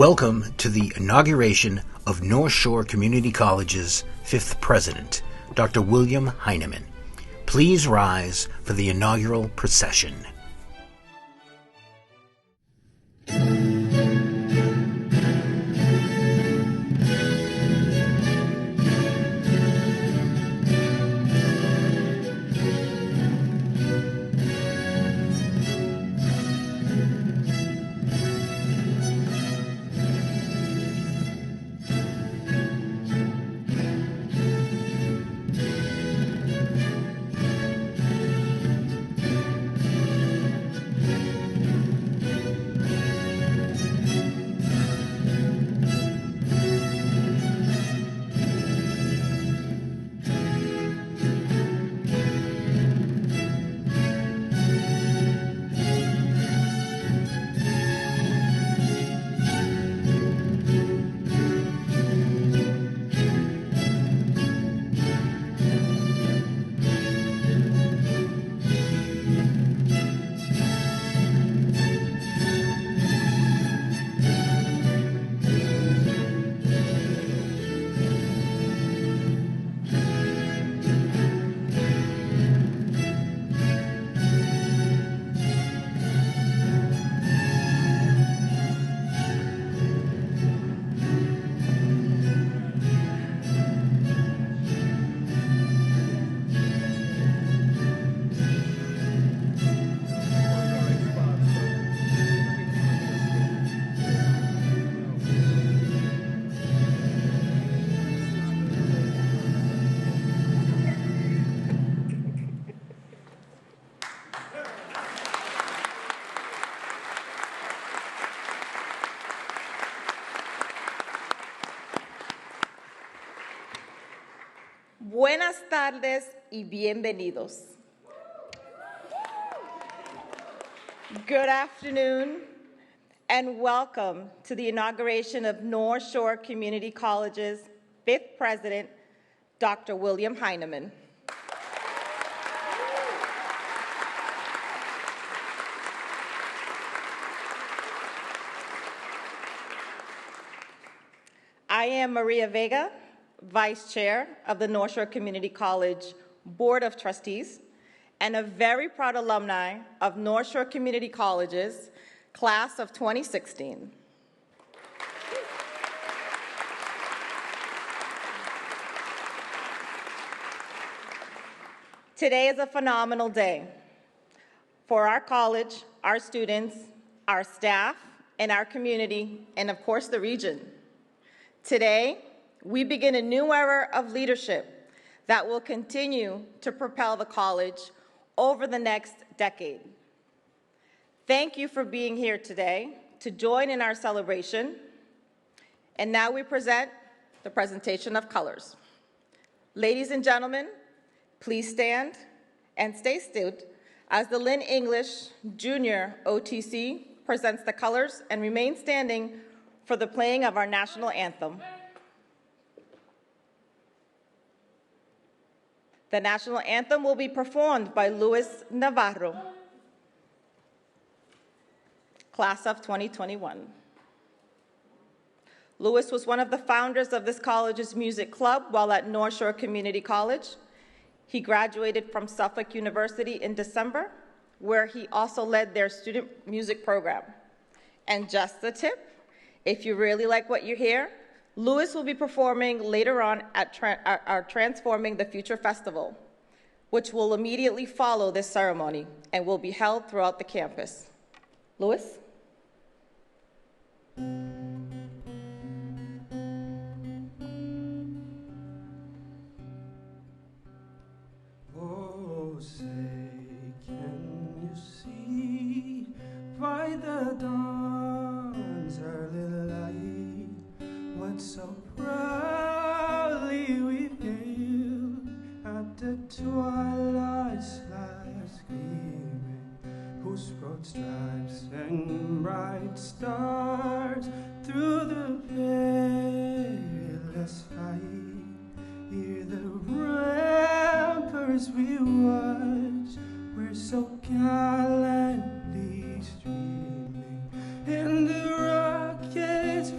Welcome to the inauguration of North Shore Community College's 5th president, Dr. William Heineman. Please rise for the inaugural procession. Buenas tardes y bienvenidos. Good afternoon and welcome to the inauguration of North Shore Community College's 5th president, Dr. William Heineman. I am Maria Vega, Vice Chair of the North Shore Community College Board of Trustees and a very proud alumni of North Shore Community College's class of 2016. Today is a phenomenal day for our college, our students, our staff, and our community, and of course the region. Today, we begin a new era of leadership that will continue to propel the college over the next decade. Thank you for being here today to join in our celebration. And now we present the presentation of colors. Ladies and gentlemen, please stand and stay stood as the Lynn English Junior OTC presents the colors and remain standing for the playing of our national anthem. The national anthem will be performed by Luis Navarro, class of 2021. Luis was one of the founders of this college's music club while at North Shore Community College. He graduated from Suffolk University in December, where he also led their student music program. And just a tip, if you really like what you hear, Luis will be performing later on at our Transforming the Future Festival, which will immediately follow this ceremony and will be held throughout the campus. Luis? Oh, say, can you see by the dawn's early light what so proudly we hailed at the twilight's last gleaming, whose broad stripes and bright stars through the perilous fight, ere the ramparts we watch were so gallantly streaming, and the rockets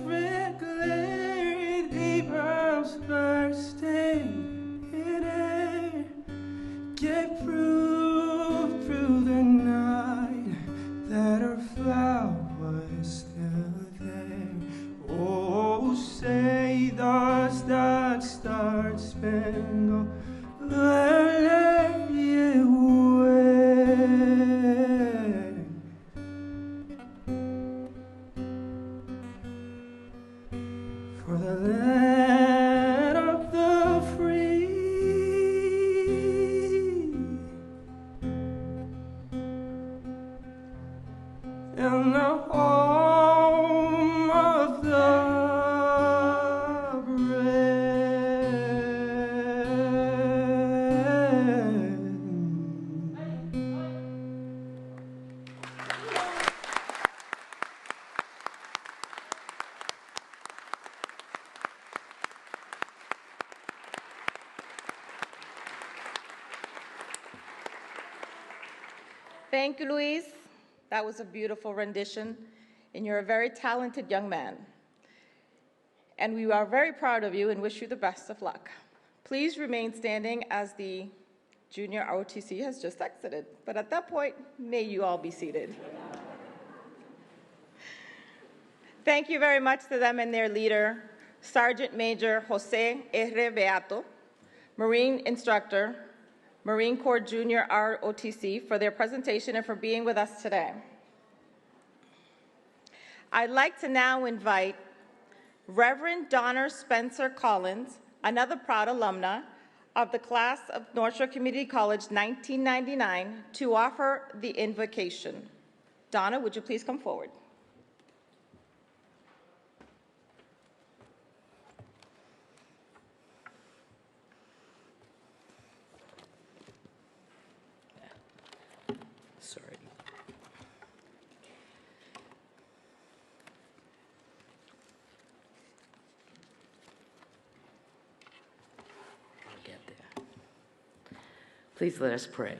that star-spangled banner wave. For the land of the free and the home of the Thank you, Luis. That was a beautiful rendition, and you're a very talented young man. And we are very proud of you and wish you the best of luck. Please remain standing as the junior ROTC has just exited. But at that point, may you all be seated. Thank you very much to them and their leader, Sergeant Major Jose R. Beato, Marine Instructor, Marine Corps Junior ROTC, for their presentation and for being with us today. I'd like to now invite Reverend Donner Spencer Collins, another proud alumna of the class of North Shore Community College 1999, to offer the invocation. Donna, would you please come forward? Sorry. I'll get there. Please let us pray.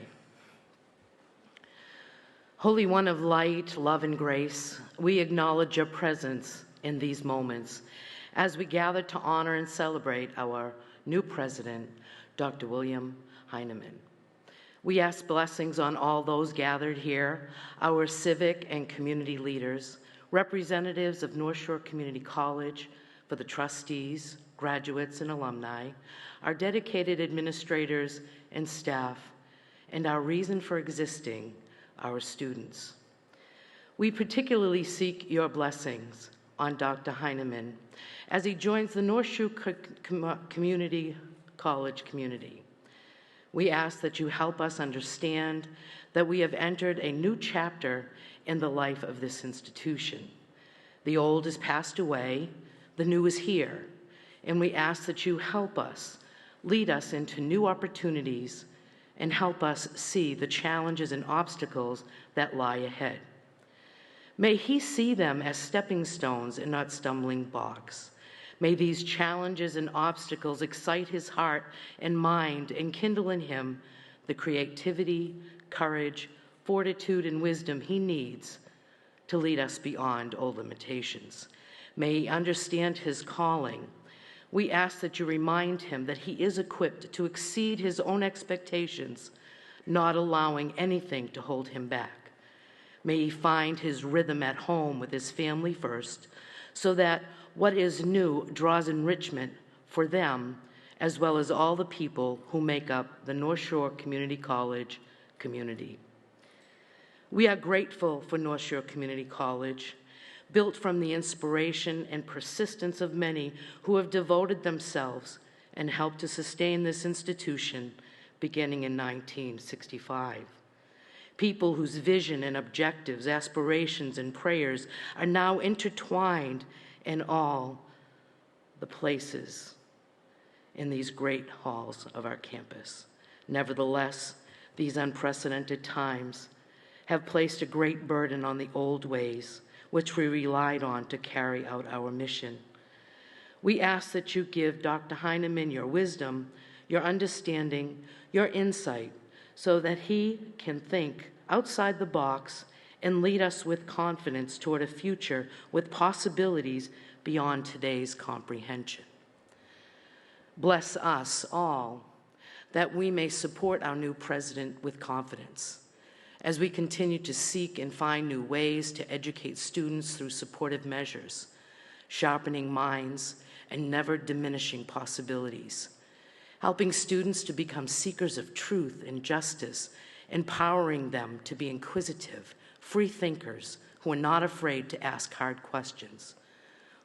Holy One of light, love, and grace, we acknowledge your presence in these moments as we gather to honor and celebrate our new president, Dr. William Heineman. We ask blessings on all those gathered here, our civic and community leaders, representatives of North Shore Community College, for the trustees, graduates, and alumni, our dedicated administrators and staff, and our reason for existing, our students. We particularly seek your blessings on Dr. Heineman as he joins the North Shore Community College community. We ask that you help us understand that we have entered a new chapter in the life of this institution. The old is passed away, the new is here, and we ask that you help us, lead us into new opportunities, and help us see the challenges and obstacles that lie ahead. May he see them as stepping stones and not stumbling blocks. May these challenges and obstacles excite his heart and mind and kindle in him the creativity, courage, fortitude, and wisdom he needs to lead us beyond all limitations. May he understand his calling. We ask that you remind him that he is equipped to exceed his own expectations, not allowing anything to hold him back. May he find his rhythm at home with his family first, so that what is new draws enrichment for them, as well as all the people who make up the North Shore Community College community. We are grateful for North Shore Community College, built from the inspiration and persistence of many who have devoted themselves and helped to sustain this institution beginning in 1965. People whose vision and objectives, aspirations, and prayers are now intertwined in all the places in these great halls of our campus. Nevertheless, these unprecedented times have placed a great burden on the old ways, which we relied on to carry out our mission. We ask that you give Dr. Heineman your wisdom, your understanding, your insight, so that he can think outside the box and lead us with confidence toward a future with possibilities beyond today's comprehension. Bless us all that we may support our new president with confidence as we continue to seek and find new ways to educate students through supportive measures, sharpening minds, and never diminishing possibilities, helping students to become seekers of truth and justice, empowering them to be inquisitive, free thinkers who are not afraid to ask hard questions,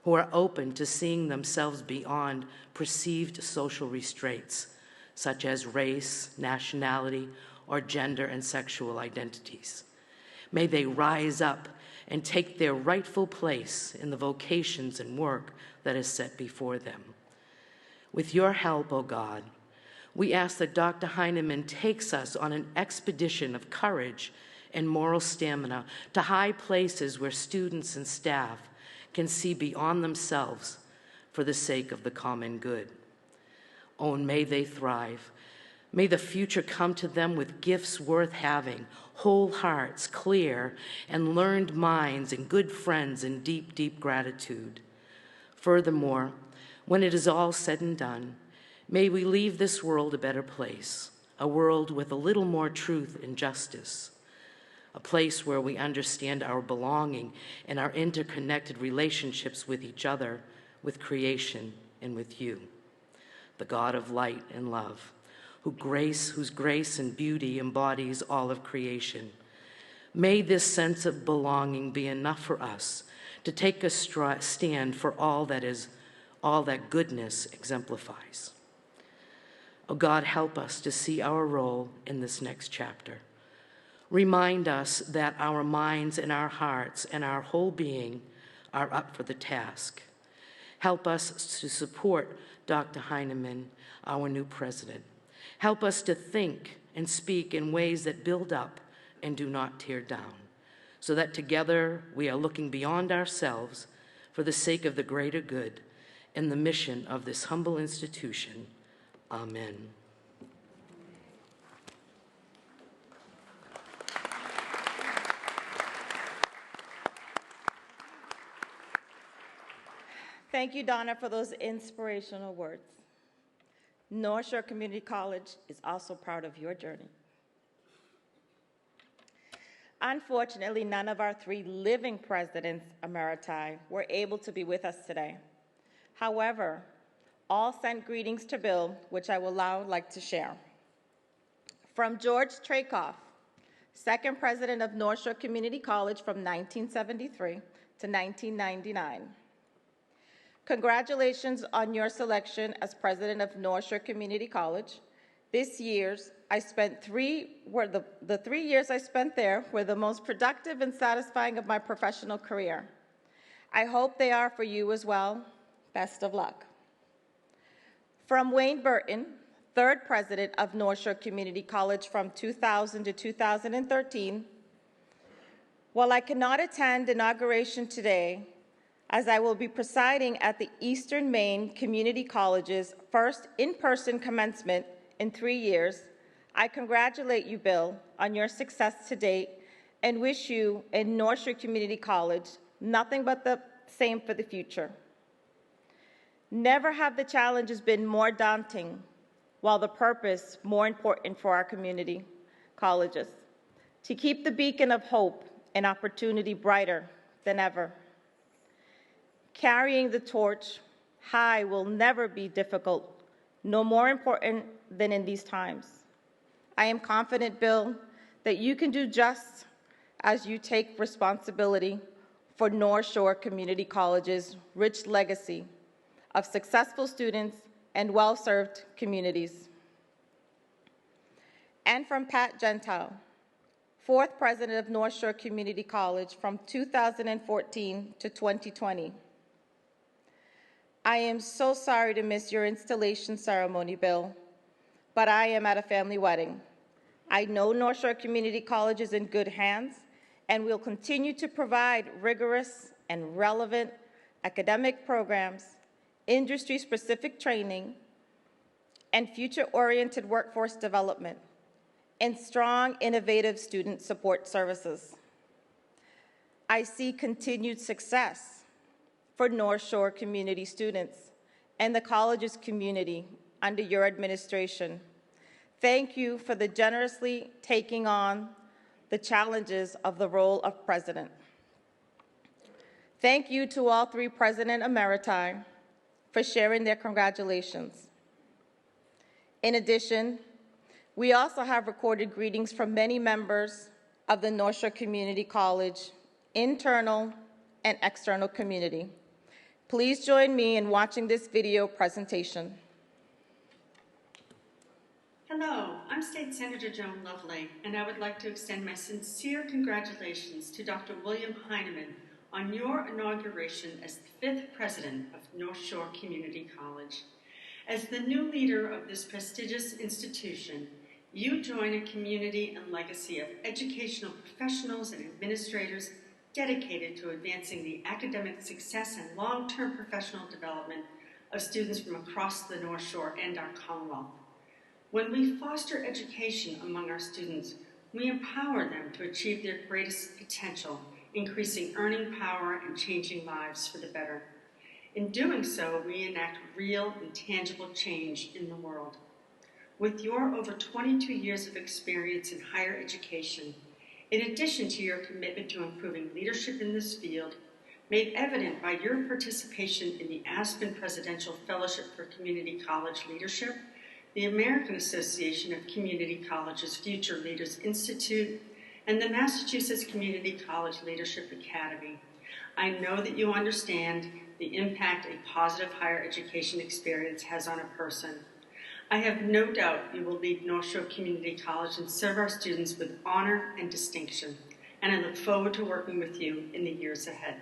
who are open to seeing themselves beyond perceived social restraints, such as race, nationality, or gender and sexual identities. May they rise up and take their rightful place in the vocations and work that is set before them. With your help, O God, we ask that Dr. Heineman takes us on an expedition of courage and moral stamina to high places where students and staff can see beyond themselves for the sake of the common good. Oh, and may they thrive. May the future come to them with gifts worth having, whole hearts, clear and learned minds, and good friends and deep, deep gratitude. Furthermore, when it is all said and done, may we leave this world a better place, a world with a little more truth and justice, a place where we understand our belonging and our interconnected relationships with each other, with creation, and with you, the God of light and love, whose grace and beauty embodies all of creation. May this sense of belonging be enough for us to take a stand for all that goodness exemplifies. Oh God, help us to see our role in this next chapter. Remind us that our minds and our hearts and our whole being are up for the task. Help us to support Dr. Heineman, our new president. Help us to think and speak in ways that build up and do not tear down, so that together we are looking beyond ourselves for the sake of the greater good and the mission of this humble institution. Amen. Thank you, Donna, for those inspirational words. North Shore Community College is also proud of your journey. Unfortunately, none of our 3 living presidents emeriti were able to be with us today. However, all sent greetings to Bill, which I will now like to share. From George Trakoff, 2nd president of North Shore Community College from 1973 to 1999. Congratulations on your selection as president of North Shore Community College. This year's I spent the 3 years I spent there were the most productive and satisfying of my professional career. I hope they are for you as well. Best of luck. From Wayne Burton, 3rd president of North Shore Community College from 2000 to 2013. While I cannot attend inauguration today, as I will be presiding at the Eastern Maine Community College's first in-person commencement in 3 years, I congratulate you, Bill, on your success to date and wish you and North Shore Community College nothing but the same for the future. Never have the challenges been more daunting, while the purpose more important for our community colleges, to keep the beacon of hope and opportunity brighter than ever. Carrying the torch high will never be difficult, no more important than in these times. I am confident, Bill, that you can do just as you take responsibility for North Shore Community College's rich legacy of successful students and well-served communities. And from Pat Gentile, 4th president of North Shore Community College from 2014 to 2020. I am so sorry to miss your installation ceremony, Bill, but I am at a family wedding. I know North Shore Community College is in good hands and will continue to provide rigorous and relevant academic programs, industry-specific training, and future-oriented workforce development, and strong, innovative student support services. I see continued success for North Shore community students and the college's community under your administration. Thank you for the generously taking on the challenges of the role of president. Thank you to all 3 President Emeriti for sharing their congratulations. In addition, we also have recorded greetings from many members of the North Shore Community College internal and external community. Please join me in watching this video presentation. Hello, I'm State Senator Joan Lovely, and I would like to extend my sincere congratulations to Dr. William Heineman on your inauguration as the 5th president of North Shore Community College. As the new leader of this prestigious institution, you join a community and legacy of educational professionals and administrators dedicated to advancing the academic success and long-term professional development of students from across the North Shore and our Commonwealth. When we foster education among our students, we empower them to achieve their greatest potential, increasing earning power and changing lives for the better. In doing so, we enact real and tangible change in the world. With your over 22 years of experience in higher education, in addition to your commitment to improving leadership in this field, made evident by your participation in the Aspen Presidential Fellowship for Community College Leadership, the American Association of Community Colleges Future Leaders Institute, and the Massachusetts Community College Leadership Academy, I know that you understand the impact a positive higher education experience has on a person. I have no doubt you will lead North Shore Community College and serve our students with honor and distinction, and I look forward to working with you in the years ahead.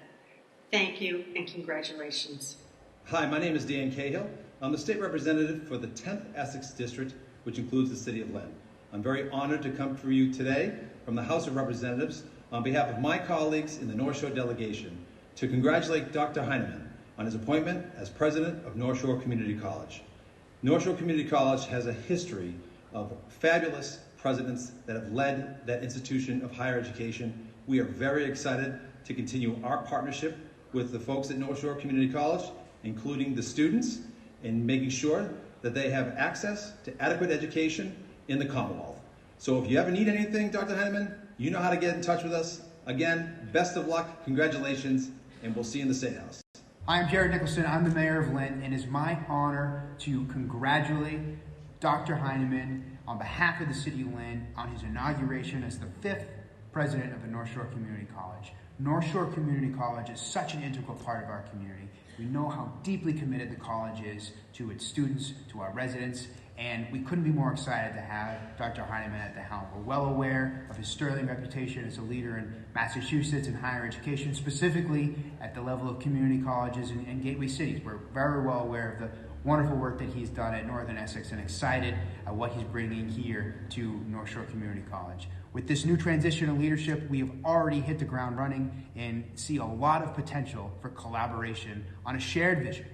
Thank you and congratulations. Hi, my name is Dan Cahill. I'm the state representative for the 10th Essex District, which includes the city of Lynn. I'm very honored to come for you today from the House of Representatives on behalf of my colleagues in the North Shore delegation to congratulate Dr. Heineman on his appointment as president of North Shore Community College. North Shore Community College has a history of fabulous presidents that have led that institution of higher education. We are very excited to continue our partnership with the folks at North Shore Community College, including the students, in making sure that they have access to adequate education in the Commonwealth. So if you ever need anything, Dr. Heineman, you know how to get in touch with us. Again, best of luck, congratulations, and we'll see you in the State House. Hi, I'm Jared Nicholson. I'm the mayor of Lynn, and it is my honor to congratulate Dr. Heineman on behalf of the city of Lynn on his inauguration as the 5th president of the North Shore Community College. North Shore Community College is such an integral part of our community. We know how deeply committed the college is to its students, to our residents, and we couldn't be more excited to have Dr. Heineman at the helm. We're well aware of his sterling reputation as a leader in Massachusetts in higher education, specifically at the level of community colleges and gateway cities. We're very well aware of the wonderful work that he's done at Northern Essex and excited at what he's bringing here to North Shore Community College. With this new transition in leadership, we have already hit the ground running and see a lot of potential for collaboration on a shared vision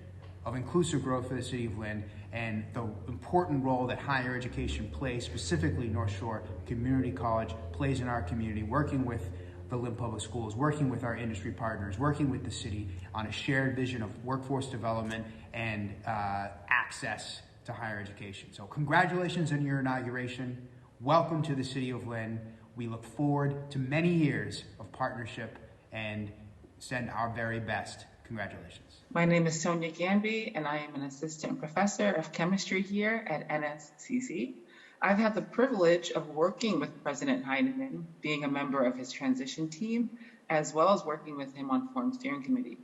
of inclusive growth for the city of Lynn and the important role that higher education plays, specifically North Shore Community College plays in our community, working with the Lynn Public Schools, working with our industry partners, working with the city on a shared vision of workforce development and access to higher education. So congratulations on your inauguration. Welcome to the city of Lynn. We look forward to many years of partnership and send our very best. Congratulations. My name is Sonia Ganby, and I am an assistant professor of chemistry here at NSCC. I've had the privilege of working with President Heineman, being a member of his transition team, as well as working with him on Foreign Steering Committee.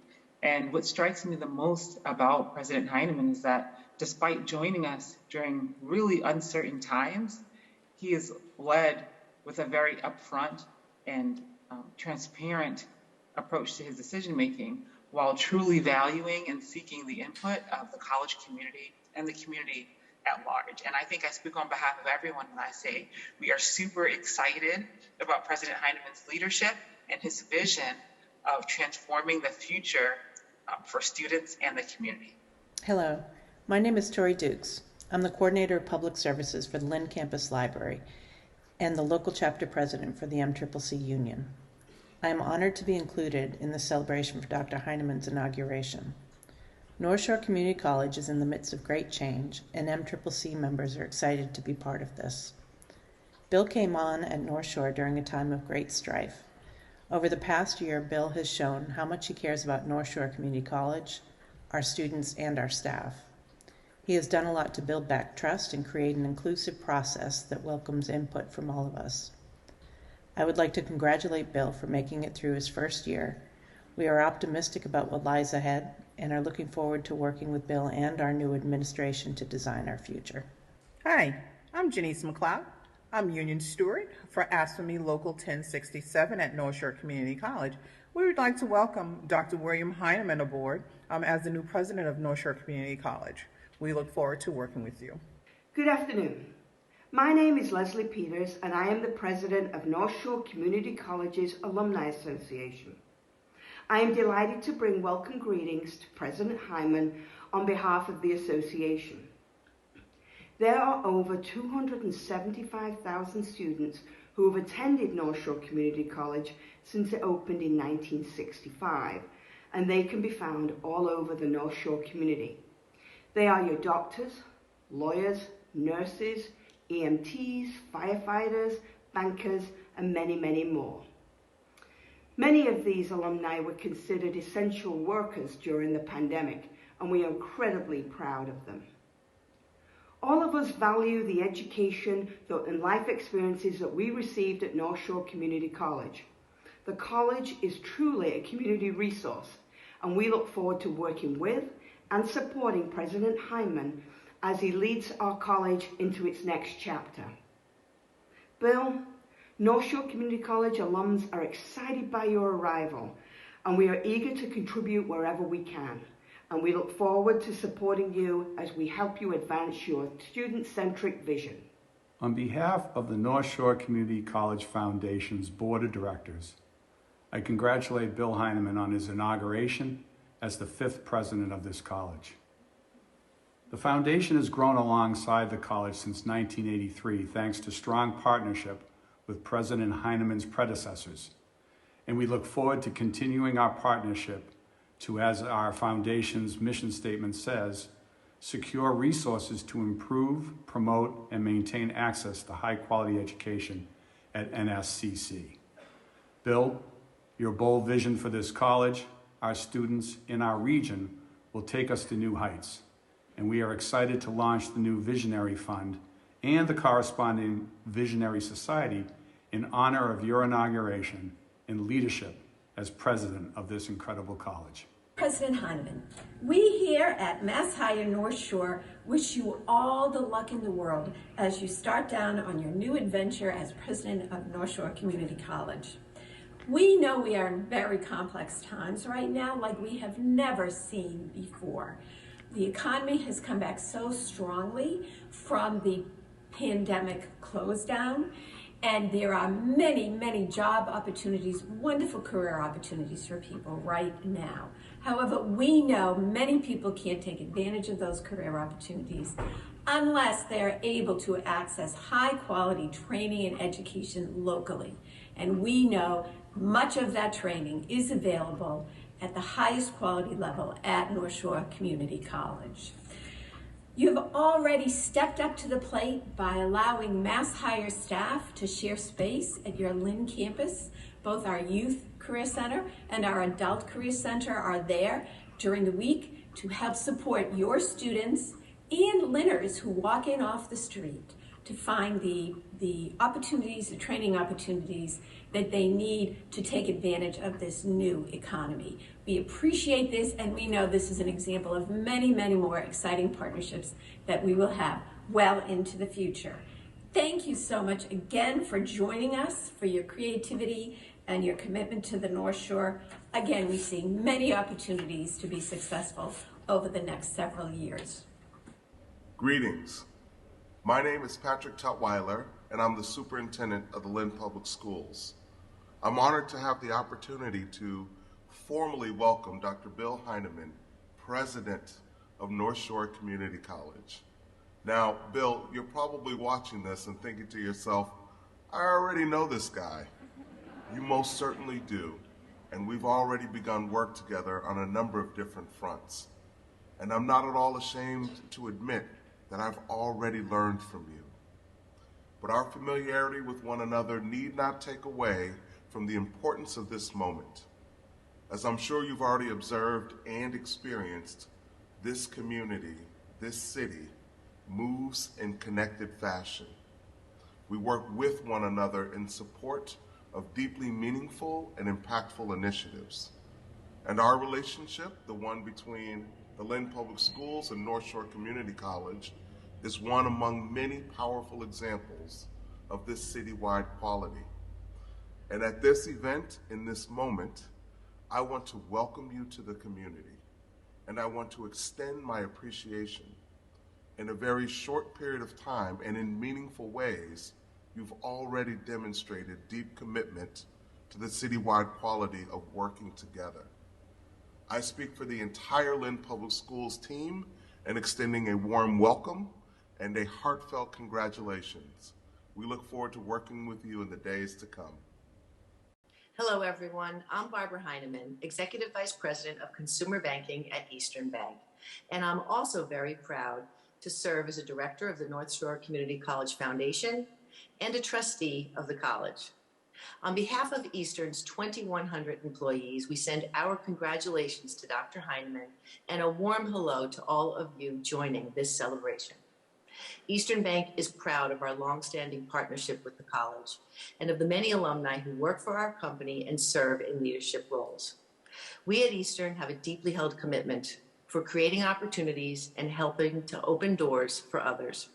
And what strikes me the most about President Heineman is that despite joining us during really uncertain times, he is led with a very upfront and transparent approach to his decision-making, while truly valuing and seeking the input of the college community and the community at large. And I think I speak on behalf of everyone when I say we are super excited about President Heineman's leadership and his vision of transforming the future for students and the community. Hello, my name is Tori Dukes. I'm the coordinator of public services for the Lynn Campus Library and the local chapter president for the MCCC Union. I am honored to be included in the celebration for Dr. Heineman's inauguration. North Shore Community College is in the midst of great change, and MCCC members are excited to be part of this. Bill came on at North Shore during a time of great strife. Over the past year, Bill has shown how much he cares about North Shore Community College, our students, and our staff. He has done a lot to build back trust and create an inclusive process that welcomes input from all of us. I would like to congratulate Bill for making it through his first year. We are optimistic about what lies ahead and are looking forward to working with Bill and our new administration to design our future. Hi, I'm Janice McLeod. I'm Union Steward for ASFME Local 1067 at North Shore Community College. We would like to welcome Dr. William Heineman aboard as the new president of North Shore Community College. We look forward to working with you. Good afternoon. My name is Leslie Peters, and I am the president of North Shore Community College's Alumni Association. I am delighted to bring welcome greetings to President Heineman on behalf of the association. There are over 275,000 students who have attended North Shore Community College since it opened in 1965, and they can be found all over the North Shore community. They are your doctors, lawyers, nurses, EMTs, firefighters, bankers, and many, many more. Many of these alumni were considered essential workers during the pandemic, and we are incredibly proud of them. All of us value the education and life experiences that we received at North Shore Community College. The college is truly a community resource, and we look forward to working with and supporting President Heineman as he leads our college into its next chapter. Bill, North Shore Community College alums are excited by your arrival, and we are eager to contribute wherever we can. And we look forward to supporting you as we help you advance your student-centric vision. On behalf of the North Shore Community College Foundation's Board of Directors, I congratulate Bill Heineman on his inauguration as the 5th president of this college. The foundation has grown alongside the college since 1983 thanks to strong partnership with President Heineman's predecessors, and we look forward to continuing our partnership to, as our foundation's mission statement says, secure resources to improve, promote, and maintain access to high-quality education at NSCC. Bill, your bold vision for this college, our students, in our region will take us to new heights, and we are excited to launch the new Visionary Fund and the corresponding Visionary Society in honor of your inauguration and leadership as president of this incredible college. President Heineman, we here at Mass Higher North Shore wish you all the luck in the world as you start down on your new adventure as president of North Shore Community College. We know we are in very complex times right now like we have never seen before. The economy has come back so strongly from the pandemic close down, and there are many, many job opportunities, wonderful career opportunities for people right now. However, we know many people can't take advantage of those career opportunities unless they're able to access high quality training and education locally. And we know much of that training is available at the highest quality level at North Shore Community College. You have already stepped up to the plate by allowing Mass Higher staff to share space at your Lynn campus. Both our Youth Career Center and our Adult Career Center are there during the week to help support your students and Lynners who walk in off the street to find the opportunities, the training opportunities that they need to take advantage of this new economy. We appreciate this, and we know this is an example of many, many more exciting partnerships that we will have well into the future. Thank you so much again for joining us, for your creativity and your commitment to the North Shore. Again, we see many opportunities to be successful over the next several years. Greetings. My name is Patrick Tutwiler, and I'm the superintendent of the Lynn Public Schools. I'm honored to have the opportunity to formally welcome Dr. Bill Heineman, president of North Shore Community College. Now, Bill, you're probably watching this and thinking to yourself, I already know this guy. You most certainly do, and we've already begun work together on a number of different fronts. And I'm not at all ashamed to admit that I've already learned from you. But our familiarity with one another need not take away from the importance of this moment. As I'm sure you've already observed and experienced, this community, this city, moves in connected fashion. We work with one another in support of deeply meaningful and impactful initiatives. And our relationship, the one between the Lynn Public Schools and North Shore Community College, is one among many powerful examples of this citywide quality. And at this event, in this moment, I want to welcome you to the community, and I want to extend my appreciation. In a very short period of time and in meaningful ways, you've already demonstrated deep commitment to the citywide quality of working together. I speak for the entire Lynn Public Schools team in extending a warm welcome and a heartfelt congratulations. We look forward to working with you in the days to come. Hello, everyone. I'm Barbara Heineman, Executive Vice President of Consumer Banking at Eastern Bank. And I'm also very proud to serve as a director of the North Shore Community College Foundation and a trustee of the college. On behalf of Eastern's 2,100 employees, we send our congratulations to Dr. Heineman and a warm hello to all of you joining this celebration. Eastern Bank is proud of our longstanding partnership with the college and of the many alumni who work for our company and serve in leadership roles. We at Eastern have a deeply held commitment for creating opportunities and helping to open doors for others.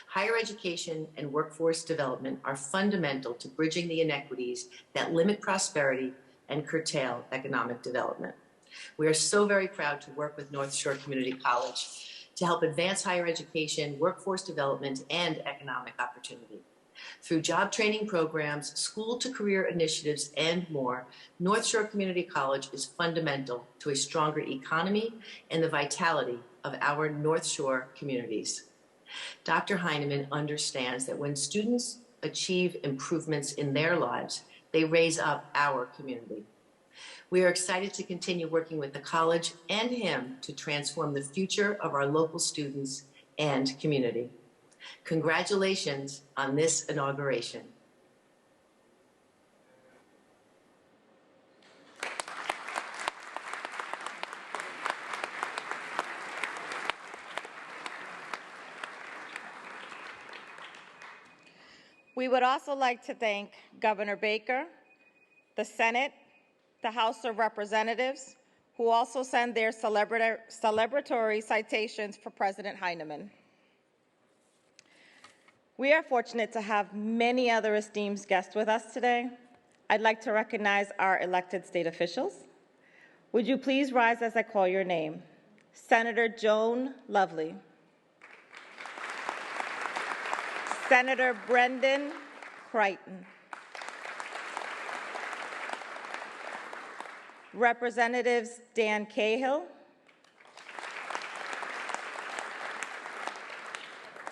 Higher education and workforce development are fundamental to bridging the inequities that limit prosperity and curtail economic development. We are so very proud to work with North Shore Community College to help advance higher education, workforce development, and economic opportunity. Through job training programs, school-to-career initiatives, and more, North Shore Community College is fundamental to a stronger economy and the vitality of our North Shore communities. Dr. Heineman understands that when students achieve improvements in their lives, they raise up our community. We are excited to continue working with the college and him to transform the future of our local students and community. Congratulations on this inauguration. We would also like to thank Governor Baker, the Senate, the House of Representatives, who also send their celebratory citations for President Heineman. We are fortunate to have many other esteemed guests with us today. I'd like to recognize our elected state officials. Would you please rise as I call your name? Senator Joan Lovely. Senator Brendan Crichton. Representatives Dan Cahill,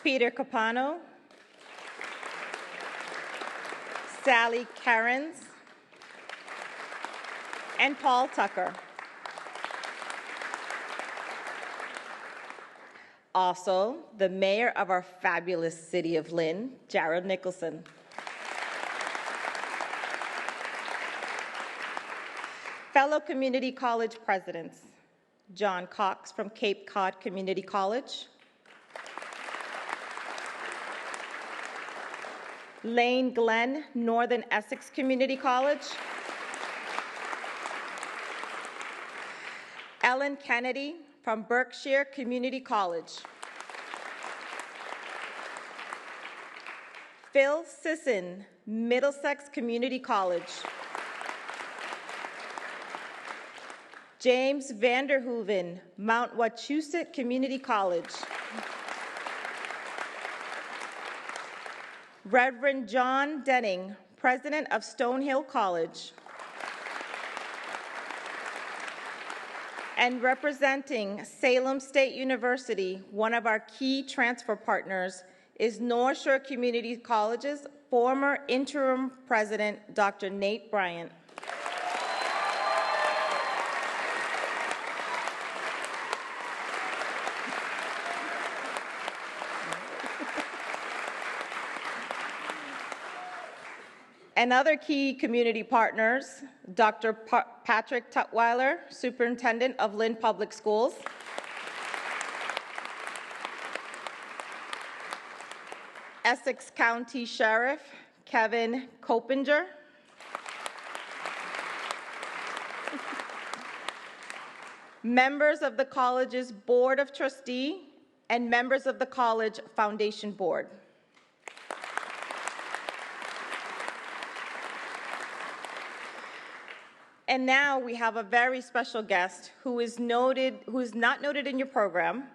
Peter Capano, Sally Cairns, and Paul Tucker. Also, the mayor of our fabulous city of Lynn, Jared Nicholson. Fellow community college presidents, John Cox from Cape Cod Community College, Lane Glenn, Northern Essex Community College, Ellen Kennedy from Berkshire Community College, Phil Sisson, Middlesex Community College, James Vanderhoeven, Mount Wachusett Community College, Reverend John Denning, President of Stonehill College, and representing Salem State University, one of our key transfer partners, is North Shore Community College's former interim president, Dr. Nate Bryant. And other key community partners, Dr. Patrick Tutwiler, Superintendent of Lynn Public Schools, Essex County Sheriff Kevin Copinger, members of the college's Board of Trustees, and members of the College Foundation Board. And now we have a very special guest who is not noted in your program,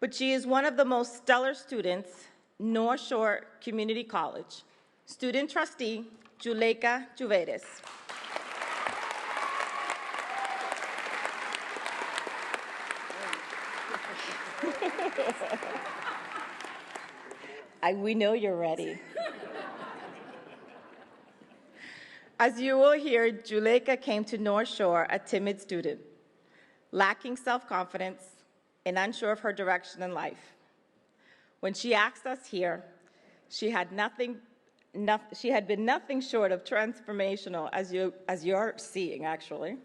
but she is one of the most stellar students, North Shore Community College, student trustee, Juleika Juvedes. We know you're ready. As you will hear, Juleika came to North Shore a timid student, lacking self-confidence and unsure of her direction in life. When she asked us here, she had been nothing short of transformational, as you're seeing, actually.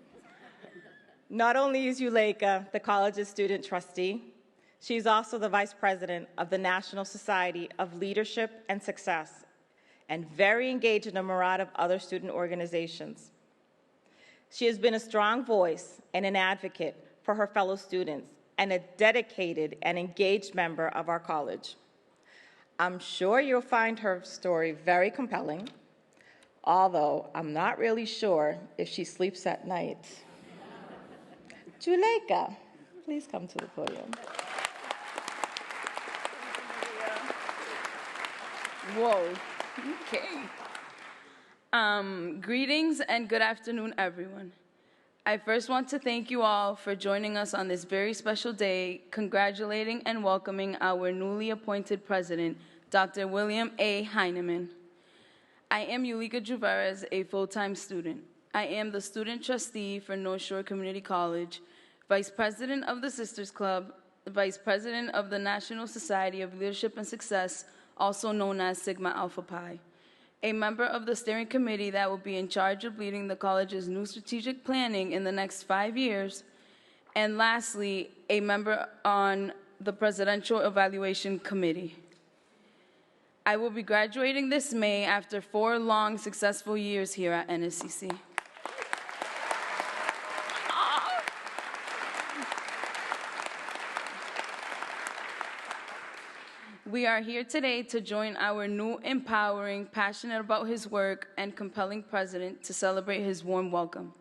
Not only is Juleika the college's student trustee, she's also the vice president of the National Society of Leadership and Success, and very engaged in a myriad of other student organizations. She has been a strong voice and an advocate for her fellow students and a dedicated and engaged member of our college. I'm sure you'll find her story very compelling, although I'm not really sure if she sleeps at night. Juleika, please come to the podium. Whoa. Okay. Greetings and good afternoon, everyone. I first want to thank you all for joining us on this very special day, congratulating and welcoming our newly appointed president, Dr. William A. Heineman. I am Juleika Juvedes, a full-time student. I am the student trustee for North Shore Community College, vice president of the Sisters Club, vice president of the National Society of Leadership and Success, also known as Sigma Alpha Pi, a member of the steering committee that will be in charge of leading the college's new strategic planning in the next 5 years, and lastly, a member on the Presidential Evaluation Committee. I will be graduating this May after 4 long, successful years here at NSCC. We are here today to join our new, empowering, passionate about his work, and compelling president to celebrate his warm welcome.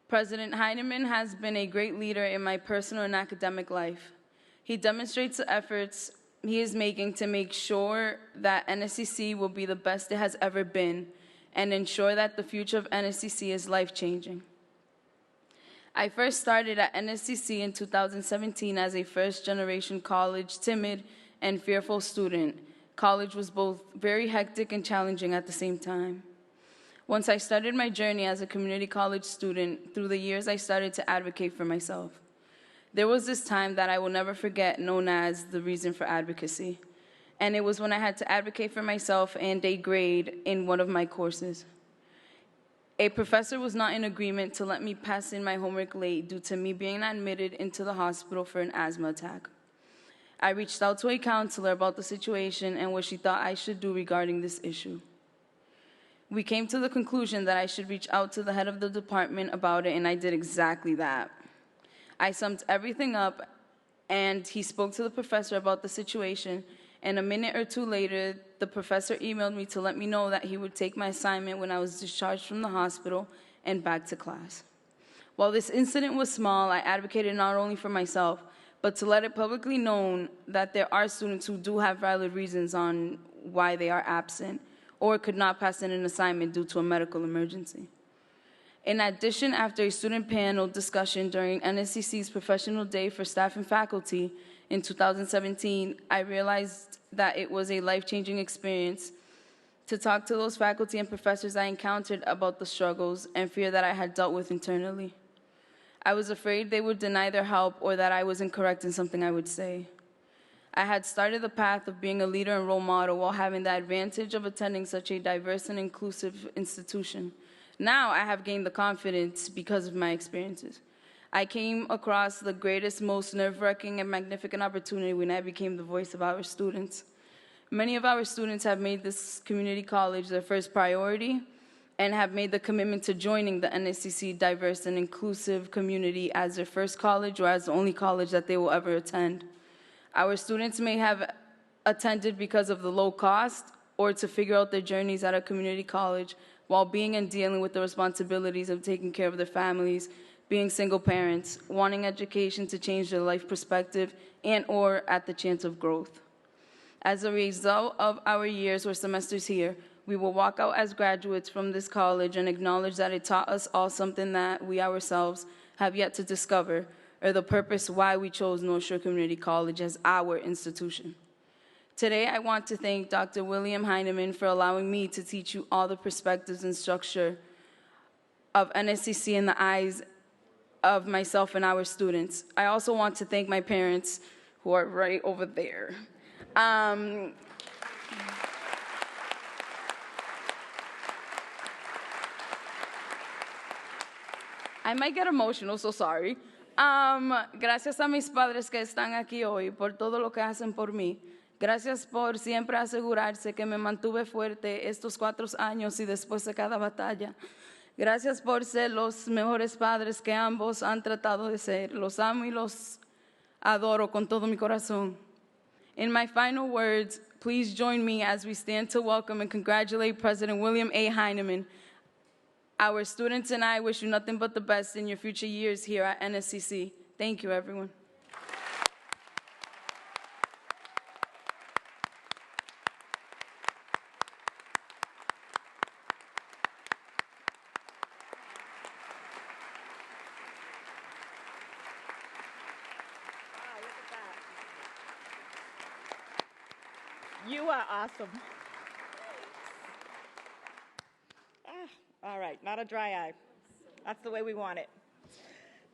President Heineman has been a great leader in my personal and academic life. He demonstrates the efforts he is making to make sure that NSCC will be the best it has ever been and ensure that the future of NSCC is life-changing. I first started at NSCC in 2017 as a first-generation college, timid, and fearful student. College was both very hectic and challenging at the same time. Once I started my journey as a community college student, through the years I started to advocate for myself. There was this time that I will never forget, known as the reason for advocacy. And it was when I had to advocate for myself and a grade in one of my courses. A professor was not in agreement to let me pass in my homework late due to me being admitted into the hospital for an asthma attack. I reached out to a counselor about the situation and what she thought I should do regarding this issue. We came to the conclusion that I should reach out to the head of the department about it, and I did exactly that. I summed everything up, and he spoke to the professor about the situation, and a minute or two later, the professor emailed me to let me know that he would take my assignment when I was discharged from the hospital and back to class. While this incident was small, I advocated not only for myself, but to let it publicly known that there are students who do have valid reasons on why they are absent or could not pass in an assignment due to a medical emergency. In addition, after a student panel discussion during NSCC's Professional Day for Staff and Faculty in 2017, I realized that it was a life-changing experience to talk to those faculty and professors I encountered about the struggles and fear that I had dealt with internally. I was afraid they would deny their help or that I was incorrect in something I would say. I had started the path of being a leader and role model while having the advantage of attending such a diverse and inclusive institution. Now I have gained the confidence because of my experiences. I came across the greatest, most nerve-wracking and magnificent opportunity when I became the voice of our students. Many of our students have made this community college their first priority and have made the commitment to joining the NSCC diverse and inclusive community as their first college or as the only college that they will ever attend. Our students may have attended because of the low cost or to figure out their journeys at a community college while being and dealing with the responsibilities of taking care of their families, being single parents, wanting education to change their life perspective, and or at the chance of growth. As a result of our years or semesters here, we will walk out as graduates from this college and acknowledge that it taught us all something that we ourselves have yet to discover, or the purpose why we chose North Shore Community College as our institution. Today, I want to thank Dr. William Heineman for allowing me to teach you all the perspectives and structure of NSCC in the eyes of myself and our students. I also want to thank my parents, who are right over there. I might get emotional, so sorry. Gracias a mis padres que están aquí hoy por todo lo que hacen por mí. Gracias por siempre asegurarse que me mantuve fuerte estos 4 años y después de cada batalla. Gracias por ser los mejores padres que ambos han tratado de ser. Los amo y los adoro con todo mi corazón. In my final words, please join me as we stand to welcome and congratulate President William A. Heineman. Our students and I wish you nothing but the best in your future years here at NSCC. Thank you, everyone. You are awesome. All right, not a dry eye. That's the way we want it.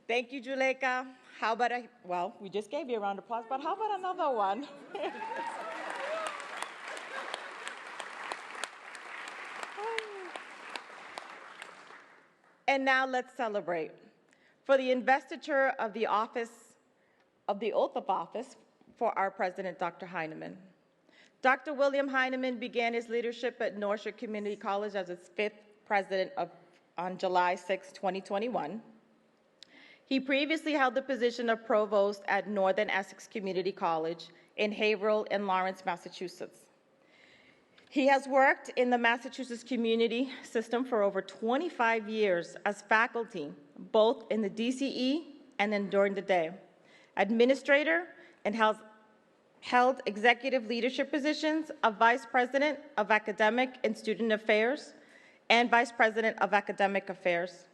Thank you, Juleka. How about well, we just gave you a round of applause, but how about another one? And now let's celebrate. For the investiture of the office, of the oath of office for our president, Dr. Heineman. Dr. William Heineman began his leadership at North Shore Community College as its 5th president on July 6, 2021. He previously held the position of provost at Northern Essex Community College in Haverhill and Lawrence, Massachusetts. He has worked in the Massachusetts community system for over 25 years as faculty, both in the DCE and then during the day, administrator, and held executive leadership positions of Vice President of Academic and Student Affairs and Vice President of Academic Affairs.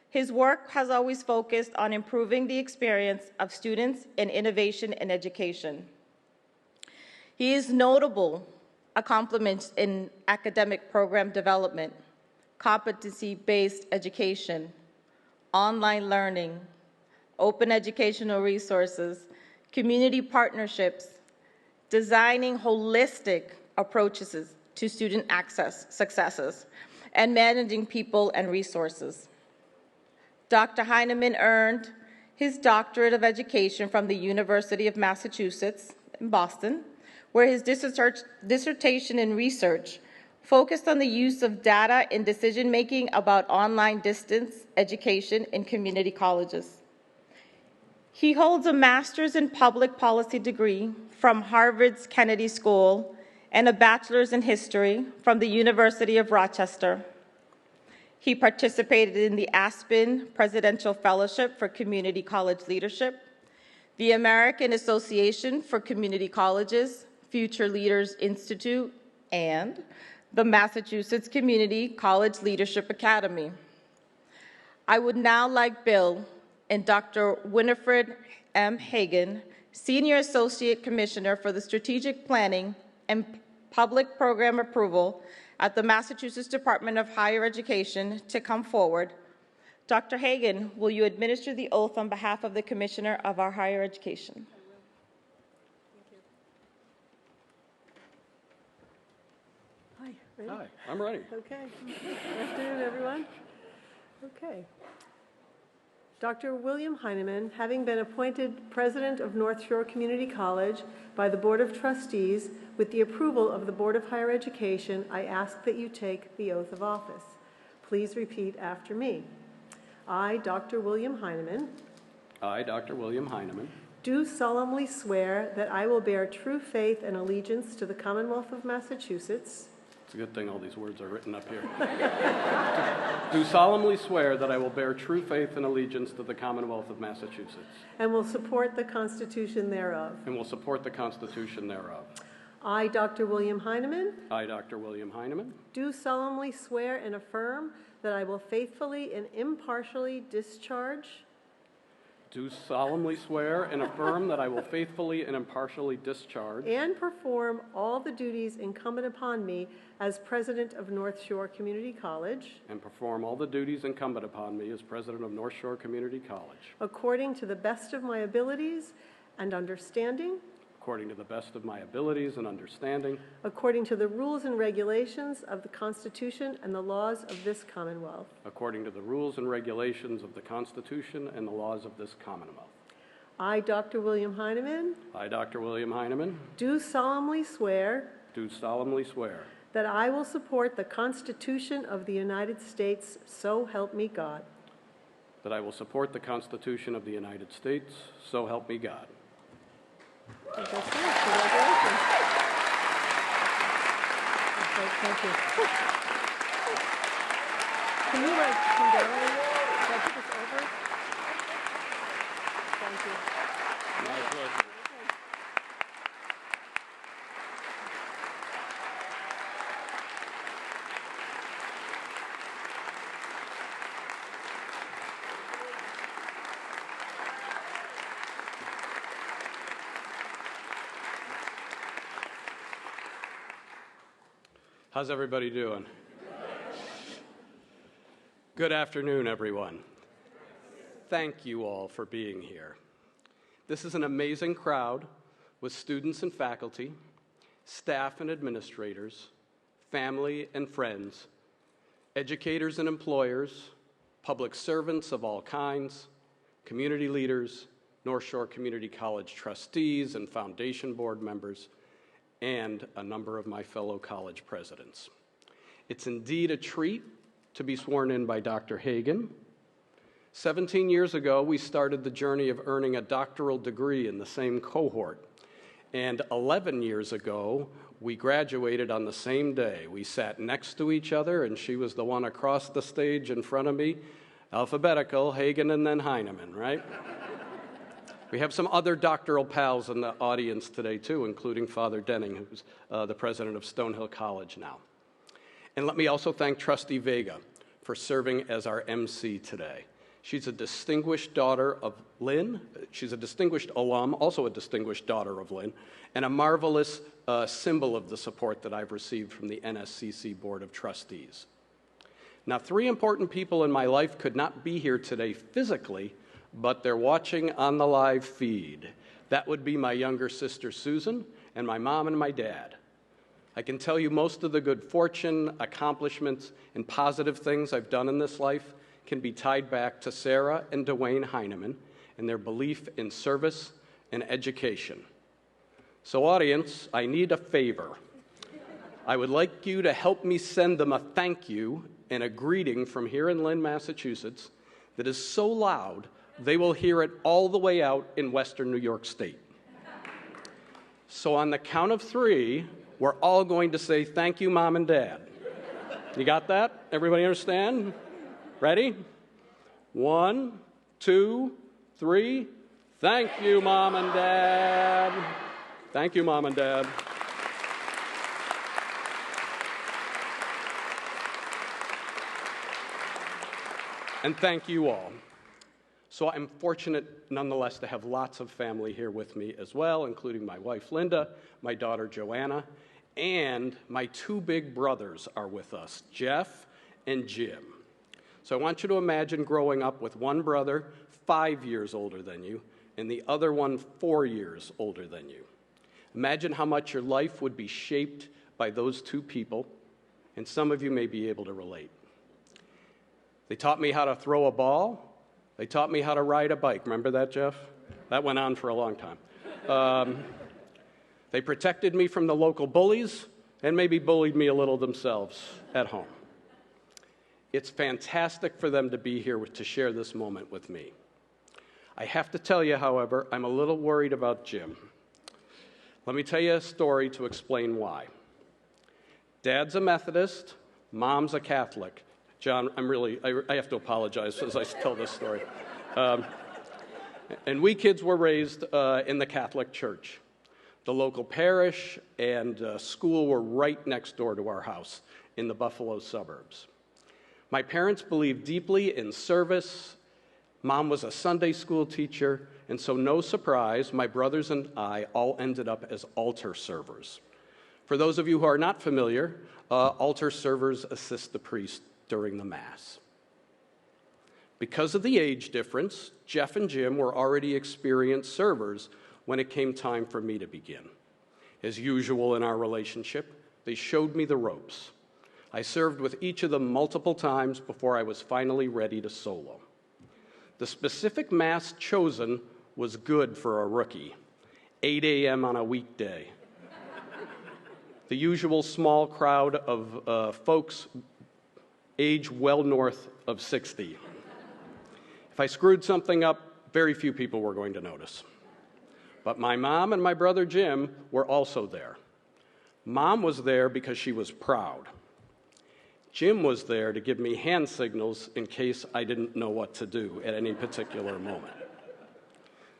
His work has always focused on improving the experience of students in innovation and education. He is notable accomplishments in academic program development, competency-based education, online learning, open educational resources, community partnerships, designing holistic approaches to student access successes, and managing people and resources. Dr. Heineman earned his doctorate of education from the University of Massachusetts in Boston, where his dissertation and research focused on the use of data in decision-making about online distance education in community colleges. He holds a master's in public policy degree from Harvard's Kennedy School and a bachelor's in history from the University of Rochester. He participated in the Aspen Presidential Fellowship for Community College Leadership, the American Association for Community Colleges, Future Leaders Institute, and the Massachusetts Community College Leadership Academy. I would now like Bill and Dr. Winifred M. Hagan, Senior Associate Commissioner for the Strategic Planning and Public Program Approval at the Massachusetts Department of Higher Education, to come forward. Dr. Hagan, will you administer the oath on behalf of the Commissioner of our Higher Education? Hi, ready? Hi, I'm ready. Okay. Good afternoon, everyone. Okay. Dr. William Heineman, having been appointed President of North Shore Community College by the Board of Trustees with the approval of the Board of Higher Education, I ask that you take the oath of office. Please repeat after me. I, Dr. William Heineman, I, Dr. William Heineman, do solemnly swear that I will bear true faith and allegiance to the Commonwealth of Massachusetts. it's a good thing all these words are written up here. Do solemnly swear that I will bear true faith and allegiance to the Commonwealth of Massachusetts. And will support the Constitution thereof. And will support the Constitution thereof. I, Dr. William Heineman, I, Dr. William Heineman, do solemnly swear and affirm that I will faithfully and impartially discharge. do solemnly swear and affirm that I will faithfully and impartially discharge And perform all the duties incumbent upon me as President of North Shore Community College. and perform all the duties incumbent upon me as President of North Shore Community College, According to the best of my abilities and understanding. according to the best of my abilities and understanding, According to the rules and regulations of the Constitution and the laws of this Commonwealth. according to the rules and regulations of the Constitution and the laws of this Commonwealth. I, Dr. William Heineman, I, Dr. William Heineman, do solemnly swear do solemnly swear that I will support the Constitution of the United States, so help me God. that I will support the Constitution of the United States, so help me God. Congratulations. Congratulations. Okay, thank you. Can you come down? Can I put this over? Thank you. My pleasure. How's everybody doing? Good afternoon, everyone. Thank you all for being here. This is an amazing crowd with students and faculty, staff and administrators, family and friends, educators and employers, public servants of all kinds, community leaders, North Shore Community College trustees and foundation board members, and a number of my fellow college presidents. It's indeed a treat to be sworn in by Dr. Hagan. 17 years ago, we started the journey of earning a doctoral degree in the same cohort. And 11 years ago, we graduated on the same day. We sat next to each other, and she was the one across the stage in front of me, alphabetical, Hagan and then Heineman, right? We have some other doctoral pals in the audience today, too, including Father Denning, who's the president of Stonehill College now. And let me also thank Trustee Vega for serving as our MC today. She's a distinguished daughter of Lynn. She's a distinguished alum, also a distinguished daughter of Lynn, and a marvelous symbol of the support that I've received from the NSCC Board of Trustees. Now, 3 important people in my life could not be here today physically, but they're watching on the live feed. That would be my younger sister, Susan, and my mom and my dad. I can tell you most of the good fortune, accomplishments, and positive things I've done in this life can be tied back to Sarah and Dwayne Heineman and their belief in service and education. So, audience, I need a favor. I would like you to help me send them a thank you and a greeting from here in Lynn, Massachusetts that is so loud they will hear it all the way out in western New York State. So on the count of 3, we're all going to say, thank you, Mom and Dad. You got that? Everybody understand? Ready? 1, 2, 3. Thank you, Mom and Dad. Thank you, Mom and Dad. And thank you all. So I'm fortunate, nonetheless, to have lots of family here with me as well, including my wife, Linda, my daughter, Joanna, and my 2 big brothers are with us, Jeff and Jim. So I want you to imagine growing up with one brother 5 years older than you and the other one 4 years older than you. Imagine how much your life would be shaped by those 2 people, and some of you may be able to relate. They taught me how to throw a ball. They taught me how to ride a bike. Remember that, Jeff? That went on for a long time. They protected me from the local bullies and maybe bullied me a little themselves at home. It's fantastic for them to be here to share this moment with me. I have to tell you, however, I'm a little worried about Jim. Let me tell you a story to explain why. Dad's a Methodist, Mom's a Catholic. John, I have to apologize as I tell this story. And we kids were raised in the Catholic Church. The local parish and school were right next door to our house in the Buffalo suburbs. My parents believed deeply in service. Mom was a Sunday school teacher, and so no surprise, my brothers and I all ended up as altar servers. For those of you who are not familiar, altar servers assist the priest during the Mass. Because of the age difference, Jeff and Jim were already experienced servers when it came time for me to begin. As usual in our relationship, they showed me the ropes. I served with each of them multiple times before I was finally ready to solo. The specific Mass chosen was good for a rookie, 8 a.m. on a weekday. The usual small crowd of folks age well north of 60. If I screwed something up, very few people were going to notice. But my mom and my brother Jim were also there. Mom was there because she was proud. Jim was there to give me hand signals in case I didn't know what to do at any particular moment.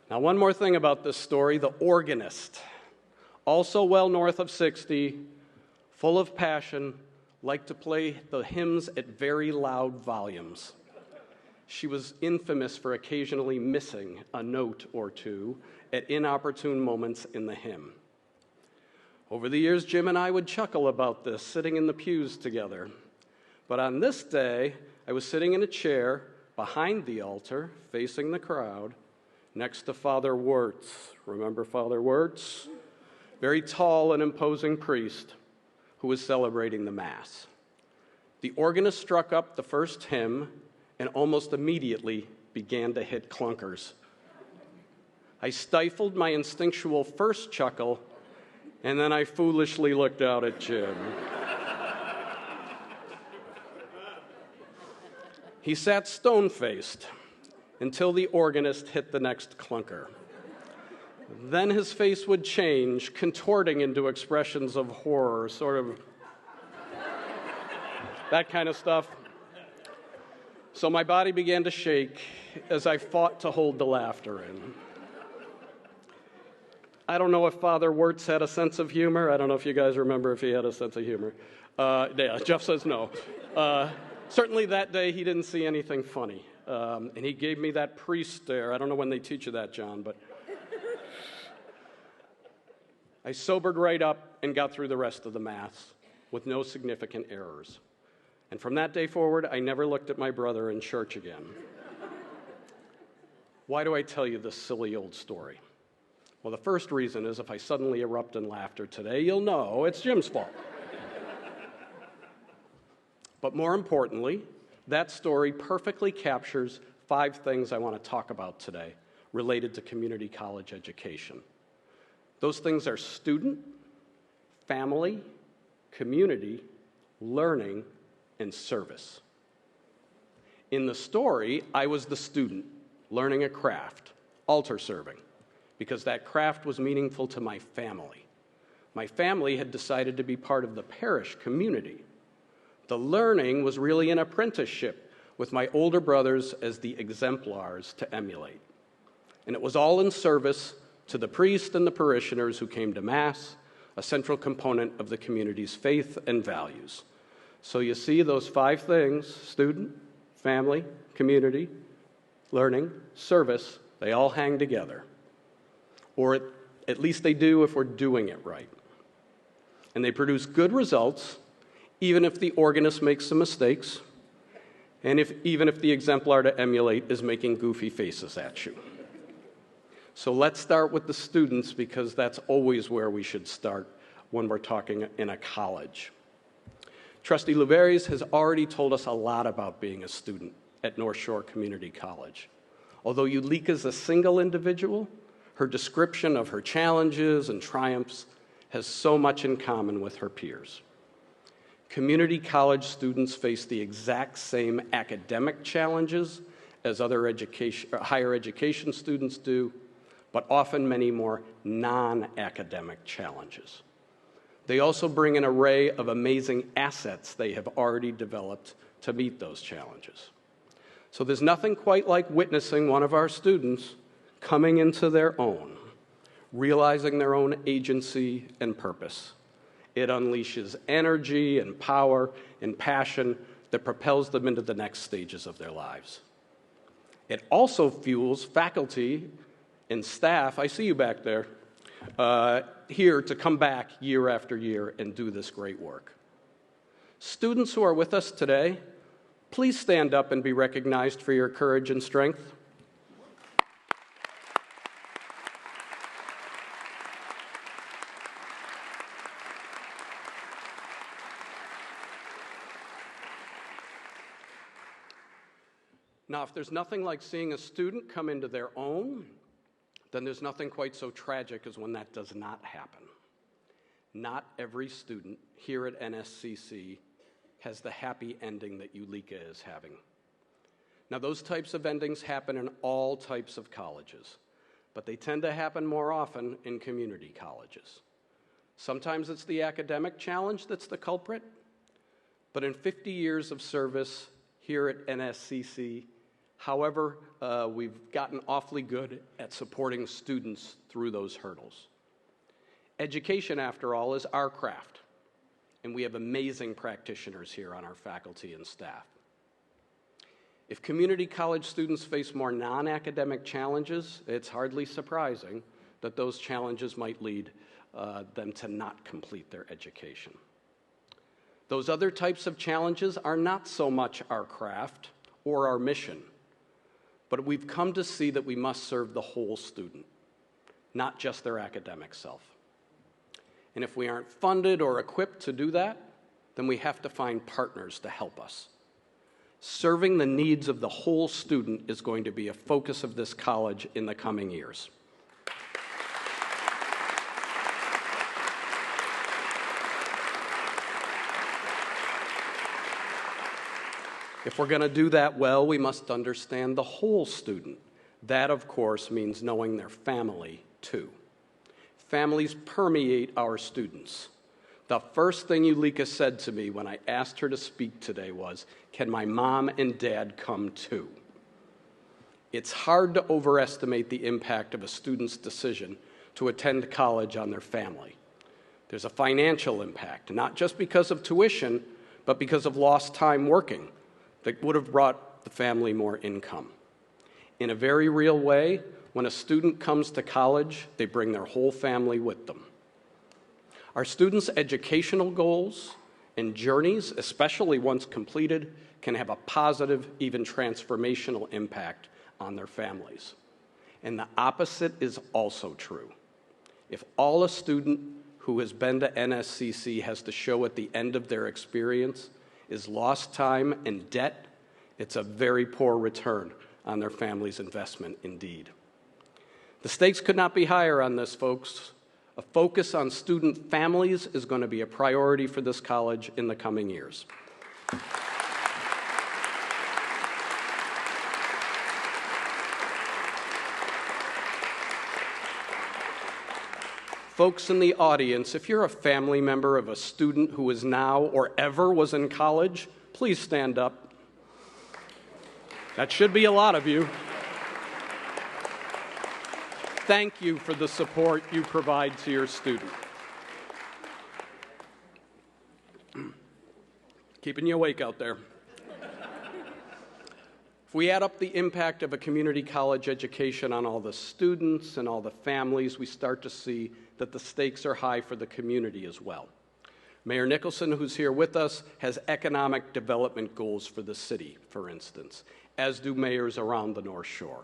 Now, one more thing about this story, the organist, also well north of 60, full of passion, liked to play the hymns at very loud volumes. She was infamous for occasionally missing a note or two at inopportune moments in the hymn. Over the years, Jim and I would chuckle about this, sitting in the pews together. But on this day, I was sitting in a chair behind the altar, facing the crowd, next to Father Wirtz. Remember Father Wirtz? Very tall and imposing priest who was celebrating the Mass. The organist struck up the first hymn and almost immediately began to hit clunkers. I stifled my instinctual first chuckle, and then I foolishly looked out at Jim. He sat stone-faced until the organist hit the next clunker. Then his face would change, contorting into expressions of horror, sort of that kind of stuff. So my body began to shake as I fought to hold the laughter in. I don't know if Father Wirtz had a sense of humor. I don't know if you guys remember if he had a sense of humor. Yeah, Jeff says no. Certainly that day he didn't see anything funny. And he gave me that priest stare. I don't know when they teach you that, John, but I sobered right up and got through the rest of the Mass with no significant errors. And from that day forward, I never looked at my brother in church again. Why do I tell you this silly old story? Well, the first reason is if I suddenly erupt in laughter today, you'll know it's Jim's fault. But more importantly, that story perfectly captures 5 things I want to talk about today related to community college education. Those things are student, family, community, learning, and service. In the story, I was the student learning a craft, altar serving, because that craft was meaningful to my family. My family had decided to be part of the parish community. The learning was really an apprenticeship with my older brothers as the exemplars to emulate. And it was all in service to the priest and the parishioners who came to Mass, a central component of the community's faith and values. So you see those 5 things, student, family, community, learning, service, they all hang together. Or at least they do if we're doing it right. And they produce good results, even if the organist makes some mistakes, and even if the exemplar to emulate is making goofy faces at you. So let's start with the students, because that's always where we should start when we're talking in a college. Trustee Louveris has already told us a lot about being a student at North Shore Community College. Although Ulika is a single individual, her description of her challenges and triumphs has so much in common with her peers. Community college students face the exact same academic challenges as other higher education students do, but often many more non-academic challenges. They also bring an array of amazing assets they have already developed to meet those challenges. So there's nothing quite like witnessing one of our students coming into their own, realizing their own agency and purpose. It unleashes energy and power and passion that propels them into the next stages of their lives. It also fuels faculty and staff, I see you back there, here to come back year after year and do this great work. Students who are with us today, please stand up and be recognized for your courage and strength. Now, if there's nothing like seeing a student come into their own, then there's nothing quite so tragic as when that does not happen. Not every student here at NSCC has the happy ending that Ulika is having. Now, those types of endings happen in all types of colleges, but they tend to happen more often in community colleges. Sometimes it's the academic challenge that's the culprit, but in 50 years of service here at NSCC, however, we've gotten awfully good at supporting students through those hurdles. Education, after all, is our craft, and we have amazing practitioners here on our faculty and staff. If community college students face more non-academic challenges, it's hardly surprising that those challenges might lead them to not complete their education. Those other types of challenges are not so much our craft or our mission, but we've come to see that we must serve the whole student, not just their academic self. And if we aren't funded or equipped to do that, then we have to find partners to help us. Serving the needs of the whole student is going to be a focus of this college in the coming years. If we're going to do that well, we must understand the whole student. That, of course, means knowing their family, too. Families permeate our students. The first thing Ulika said to me when I asked her to speak today was, "Can my mom and dad come too?" It's hard to overestimate the impact of a student's decision to attend college on their family. There's a financial impact, not just because of tuition, but because of lost time working that would have brought the family more income. In a very real way, when a student comes to college, they bring their whole family with them. Our students' educational goals and journeys, especially once completed, can have a positive, even transformational impact on their families. And the opposite is also true. If all a student who has been to NSCC has to show at the end of their experience is lost time and debt, it's a very poor return on their family's investment indeed. The stakes could not be higher on this, folks. A focus on student families is going to be a priority for this college in the coming years. Folks in the audience, if you're a family member of a student who is now or ever was in college, please stand up. That should be a lot of you. Thank you for the support you provide to your student. Keeping you awake out there. If we add up the impact of a community college education on all the students and all the families, we start to see that the stakes are high for the community as well. Mayor Nicholson, who's here with us, has economic development goals for the city, for instance, as do mayors around the North Shore.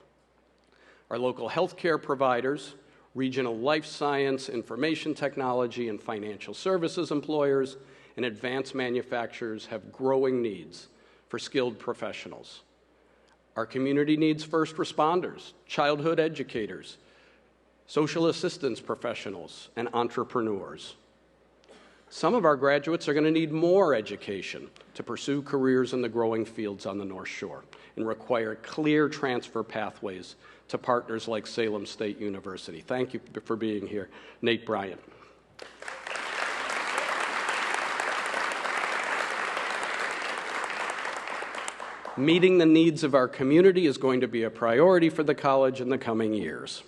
Our local healthcare providers, regional life science, information technology, and financial services employers, and advanced manufacturers have growing needs for skilled professionals. Our community needs first responders, childhood educators, social assistance professionals, and entrepreneurs. Some of our graduates are going to need more education to pursue careers in the growing fields on the North Shore and require clear transfer pathways to partners like Salem State University. Thank you for being here, Nate Bryant. Meeting the needs of our community is going to be a priority for the college in the coming years.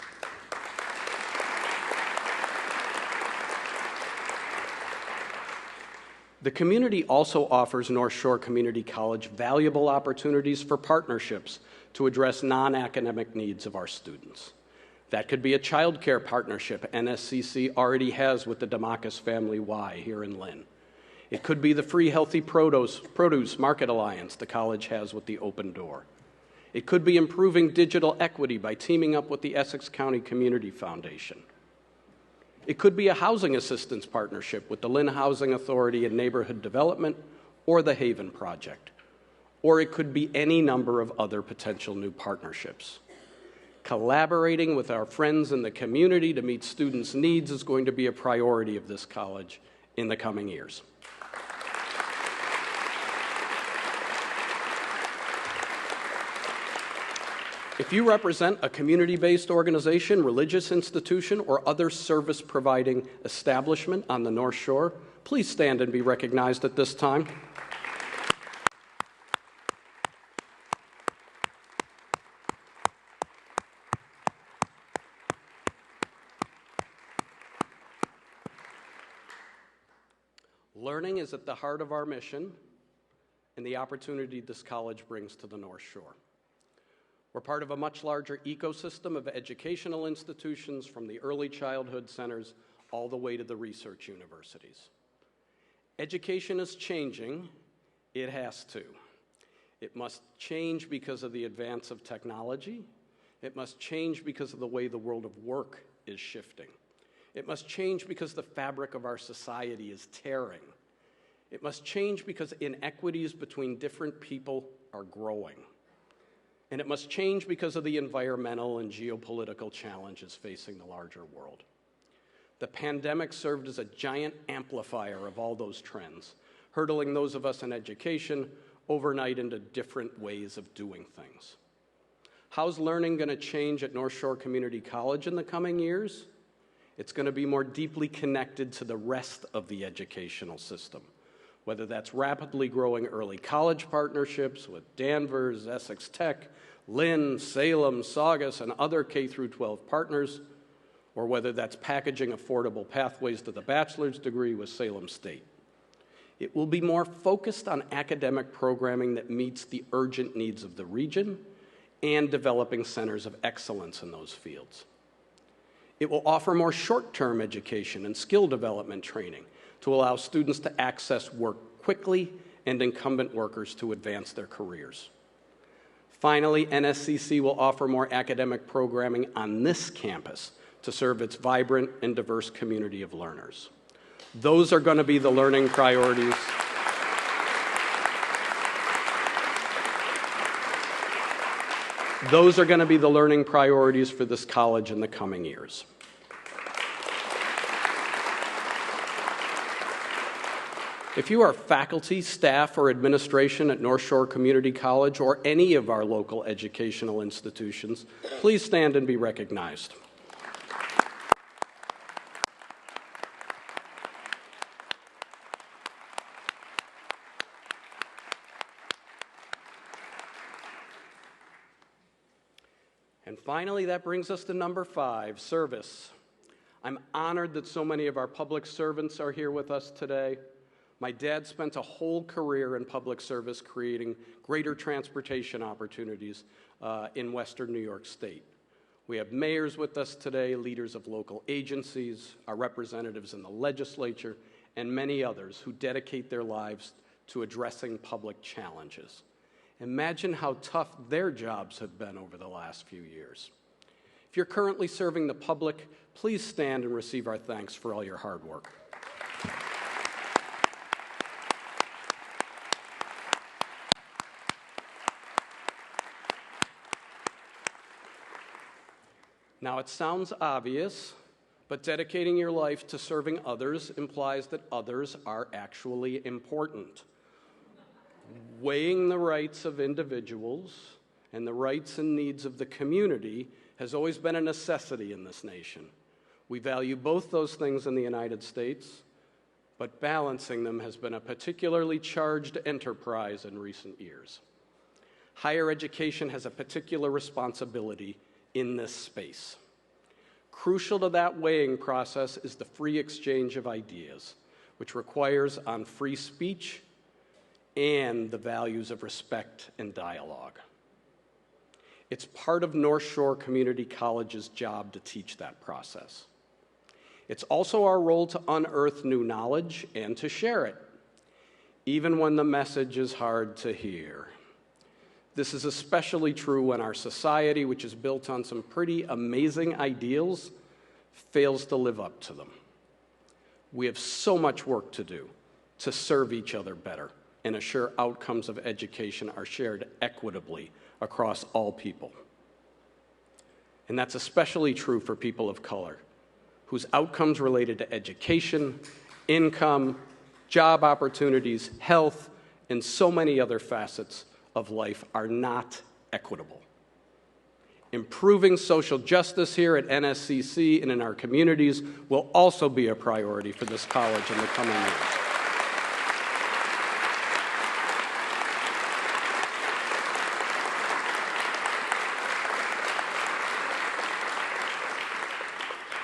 The community also offers North Shore Community College valuable opportunities for partnerships to address non-academic needs of our students. That could be a child care partnership NSCC already has with the Demakis Family Y here in Lynn. It could be the Free Healthy Produce Market Alliance the college has with the Open Door. It could be improving digital equity by teaming up with the Essex County Community Foundation. It could be a housing assistance partnership with the Lynn Housing Authority and Neighborhood Development or the Haven Project. Or it could be any number of other potential new partnerships. Collaborating with our friends in the community to meet students' needs is going to be a priority of this college in the coming years. If you represent a community-based organization, religious institution, or other service-providing establishment on the North Shore, please stand and be recognized at this time. Learning is at the heart of our mission and the opportunity this college brings to the North Shore. We're part of a much larger ecosystem of educational institutions from the early childhood centers all the way to the research universities. Education is changing. It has to. It must change because of the advance of technology. It must change because of the way the world of work is shifting. It must change because the fabric of our society is tearing. It must change because inequities between different people are growing. And it must change because of the environmental and geopolitical challenges facing the larger world. The pandemic served as a giant amplifier of all those trends, hurtling those of us in education overnight into different ways of doing things. How's learning going to change at North Shore Community College in the coming years? It's going to be more deeply connected to the rest of the educational system, whether that's rapidly growing early college partnerships with Danvers, Essex Tech, Lynn, Salem, Saugus, and other K-12 partners, or whether that's packaging affordable pathways to the bachelor's degree with Salem State. It will be more focused on academic programming that meets the urgent needs of the region and developing centers of excellence in those fields. It will offer more short-term education and skill development training to allow students to access work quickly and incumbent workers to advance their careers. Finally, NSCC will offer more academic programming on this campus to serve its vibrant and diverse community of learners. Those are going to be the learning priorities. Those are going to be the learning priorities for this college in the coming years. If you are faculty, staff, or administration at North Shore Community College or any of our local educational institutions, please stand and be recognized. And finally, that brings us to number 5, service. I'm honored that so many of our public servants are here with us today. My dad spent a whole career in public service creating greater transportation opportunities in Western New York State. We have mayors with us today, leaders of local agencies, our representatives in the legislature, and many others who dedicate their lives to addressing public challenges. Imagine how tough their jobs have been over the last few years. If you're currently serving the public, please stand and receive our thanks for all your hard work. Now, it sounds obvious, but dedicating your life to serving others implies that others are actually important. Weighing the rights of individuals and the rights and needs of the community has always been a necessity in this nation. We value both those things in the United States, but balancing them has been a particularly charged enterprise in recent years. Higher education has a particular responsibility in this space. Crucial to that weighing process is the free exchange of ideas, which requires on free speech and the values of respect and dialogue. It's part of North Shore Community College's job to teach that process. It's also our role to unearth new knowledge and to share it, even when the message is hard to hear. This is especially true when our society, which is built on some pretty amazing ideals, fails to live up to them. We have so much work to do to serve each other better and assure outcomes of education are shared equitably across all people. And that's especially true for people of color, whose outcomes related to education, income, job opportunities, health, and so many other facets of life are not equitable. Improving social justice here at NSCC and in our communities will also be a priority for this college in the coming years.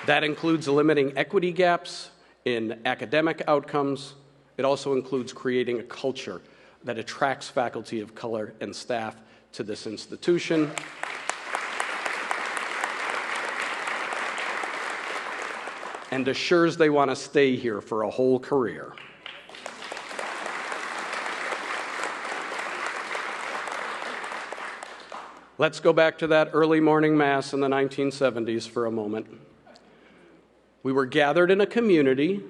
That includes limiting equity gaps in academic outcomes. It also includes creating a culture that attracts faculty of color and staff to this institution. And assures they want to stay here for a whole career. Let's go back to that early morning mass in the 1970s for a moment. We were gathered in a community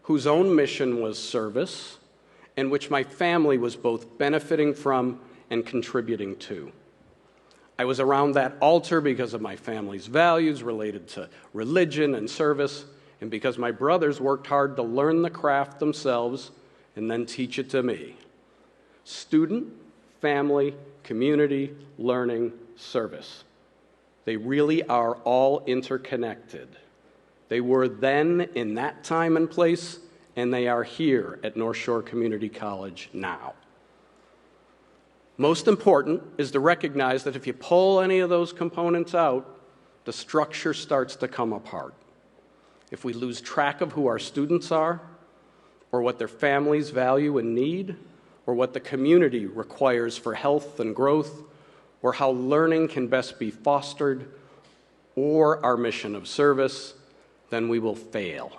whose own mission was service, and which my family was both benefiting from and contributing to. I was around that altar because of my family's values related to religion and service, and because my brothers worked hard to learn the craft themselves and then teach it to me. Student, family, community, learning, service. They really are all interconnected. They were then in that time and place, and they are here at North Shore Community College now. Most important is to recognize that if you pull any of those components out, the structure starts to come apart. If we lose track of who our students are, or what their families value and need, or what the community requires for health and growth, or how learning can best be fostered, or our mission of service, then we will fail.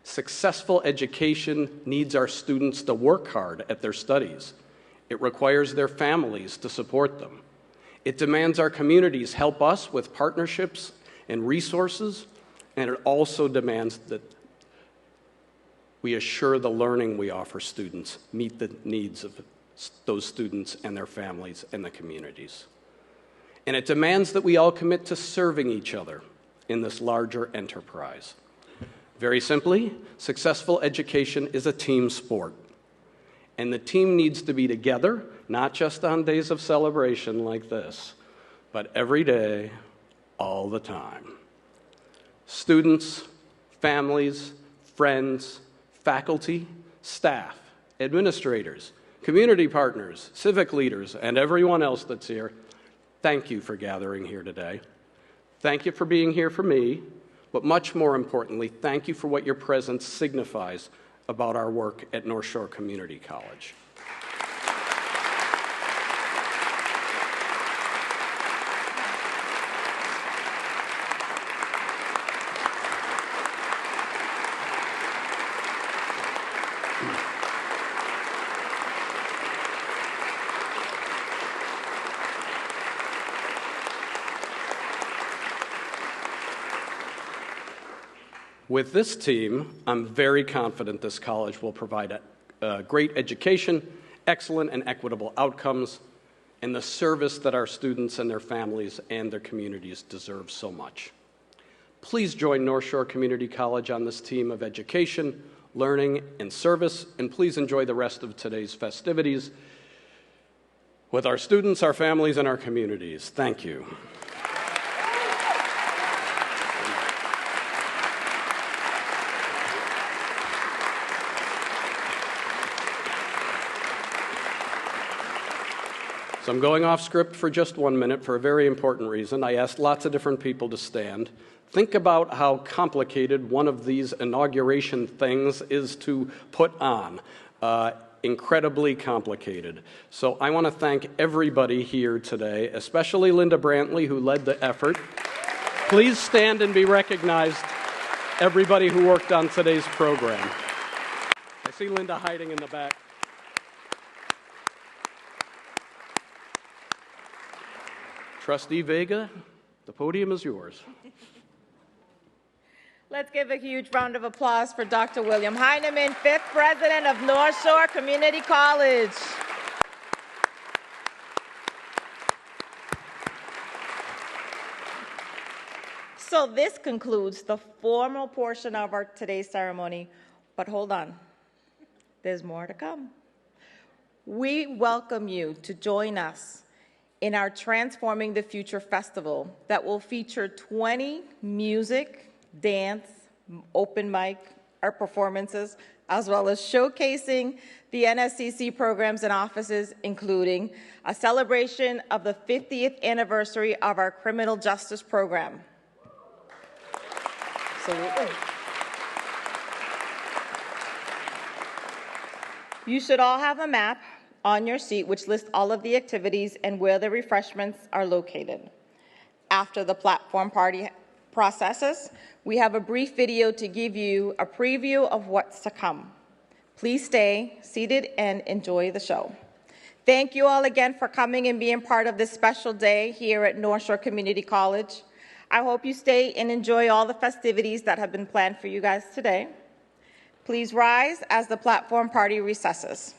Successful education needs our students to work hard at their studies. It requires their families to support them. It demands our communities help us with partnerships and resources, and it also demands that we assure the learning we offer students meet the needs of those students and their families and the communities. And it demands that we all commit to serving each other in this larger enterprise. Very simply, successful education is a team sport. And the team needs to be together, not just on days of celebration like this, but every day, all the time. Students, families, friends, faculty, staff, administrators, community partners, civic leaders, and everyone else that's here, thank you for gathering here today. Thank you for being here for me, but much more importantly, thank you for what your presence signifies about our work at North Shore Community College. With this team, I'm very confident this college will provide a great education, excellent and equitable outcomes, and the service that our students and their families and their communities deserve so much. Please join North Shore Community College on this theme of education, learning, and service, and please enjoy the rest of today's festivities with our students, our families, and our communities. Thank you. So I'm going off script for just 1 minute for a very important reason. I asked lots of different people to stand. Think about how complicated one of these inauguration things is to put on. Incredibly complicated. So I want to thank everybody here today, especially Linda Brantley, who led the effort. Please stand and be recognized, everybody who worked on today's program. I see Linda hiding in the back. Trustee Vega, the podium is yours. Let's give a huge round of applause for Dr. William Heineman, 5th President of North Shore Community College. So this concludes the formal portion of our today's ceremony, but hold on, there's more to come. We welcome you to join us in our Transforming the Future Festival that will feature 20 music, dance, open mic, art performances, as well as showcasing the NSCC programs and offices, including a celebration of the 50th anniversary of our criminal justice program. Absolutely. You should all have a map on your seat which lists all of the activities and where the refreshments are located. After the platform party processes, we have a brief video to give you a preview of what's to come. Please stay seated and enjoy the show. Thank you all again for coming and being part of this special day here at North Shore Community College. I hope you stay and enjoy all the festivities that have been planned for you guys today. Please rise as the platform party recesses.